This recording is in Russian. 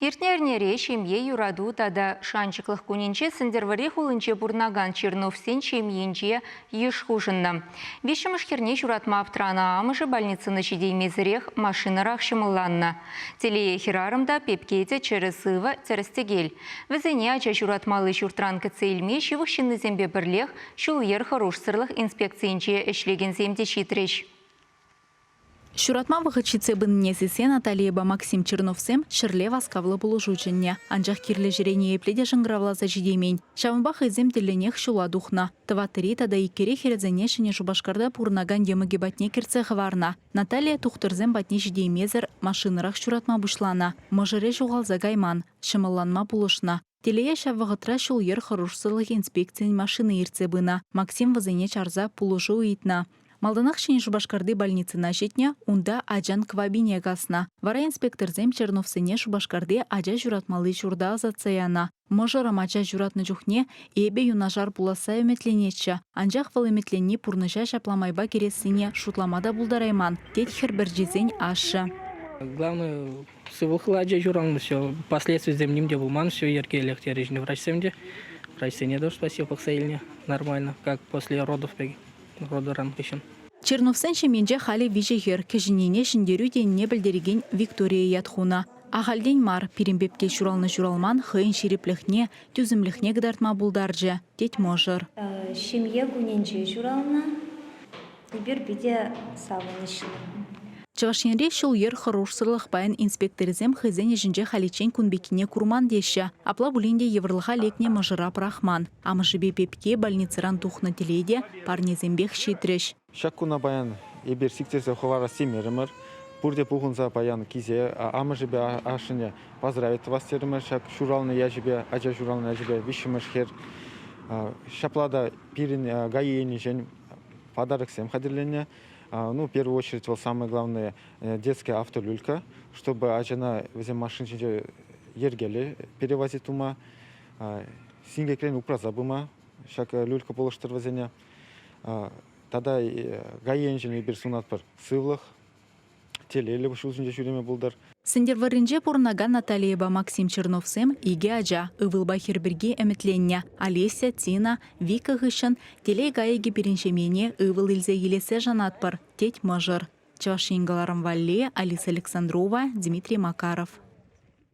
Иртнернере шемье юраду тада шанчыклых кунинче сындерваре хулынче бурнаган Черновсен шемьенче еш хужынна. Вишімыш херне юратма автрана амыжы больницыны шидеймезірех машинарах шымылланна. Телее хирарымда пепкете через сыва терестегель. Візене ача юратмалы шуртранка цейлме шивықшынны зембе бірлех шул ер хорошсырлых инспекциянче эшлеген земде шитреш. Шуратма вғычице біннесесе Натальеба Максим Черновсем шырле васкавлы бұлыжучынне. Анжақ кирлі жірене епледе жыңгравлаза жидеймен. Шавынбақ изем тілінех шула духна. Тыватыри тада икере херезене шыне жубашкарда пурнаган еміге батне керце хварна. Наталья тухтырзем батне жидеймезір машинырах шуратма бұшлана. Можыре жуғалза гайман. Шымылланма бұлышна. Телее шавығытра шул ер хорошсылық инспекциян машины ирцебына. Максим вазене чарза пулыжу уйтна. Малданах шыне Шубашкарды больницына жетне, унда ажан квабине гасна. Вара инспекторзем Черновсене Шубашкарды ажа журатмалы журда азацаяна. Можырам ажа журатны жухне, эбе юнажар пуласа өметленетші. Анжақ вал өметленне пурныша шапламайба кересіне шутламада булдарайман. Тет хербір жезен ашы. Главное, сывықлы ажа жураңды все. Последствия земним де булман, все ерке электрежный врачсемде. Врачсене тоже спасибо пахсаильне. Нормально, как после родов беги. Черновсен шеменже хали вижегер кежинене шиндерю денне білдереген Виктория ятхуна. Ағалден мар пиримбепке журалны журалман хыйын шереплехне, түзімлехне гдартма булдаржы. Тет можыр. Шемье куненже журална, ибір биде савынышлы. Чавашенре шул ер хорошсырлық байын инспекторизем хызене жінже халичен күнбекіне курман деші. Апла булинде еврлыға лекне мажыра прахман. Амышыбе пепке больницаран тухна теледе парнезембех шитреш. Шак куна баян ебер сиктерсе ховара семерімір. Бурде пухунза баян кизе, амышыбе ашыне поздравит вас терімір. Шак шуралны яжыбе, ажа шуралны яжыбе вишімір хер. Шаплада пирин гаейни жен подарок сем хадирленне. Ну, в первую очередь, вот самое главное, детская автолюлька, чтобы ажана везем машин ергели перевозить ума, сингеклен упраза бума, шак люлька полуштыр везене. Тогда гаенжель bir сунат пар сывлых, телели буш узунже шуреме булдар. Сендерваринже пурнаган Натальеба Максим Черновсем иге ажа, ывылба херберге эметленне. Олеся, Тина, Вика гышын, телей гаеге переншемене ывыл илзе елесе жанатпар, теть мажыр. Чавашингаларам Валле, Алиса Александрова, Дмитрий Макаров.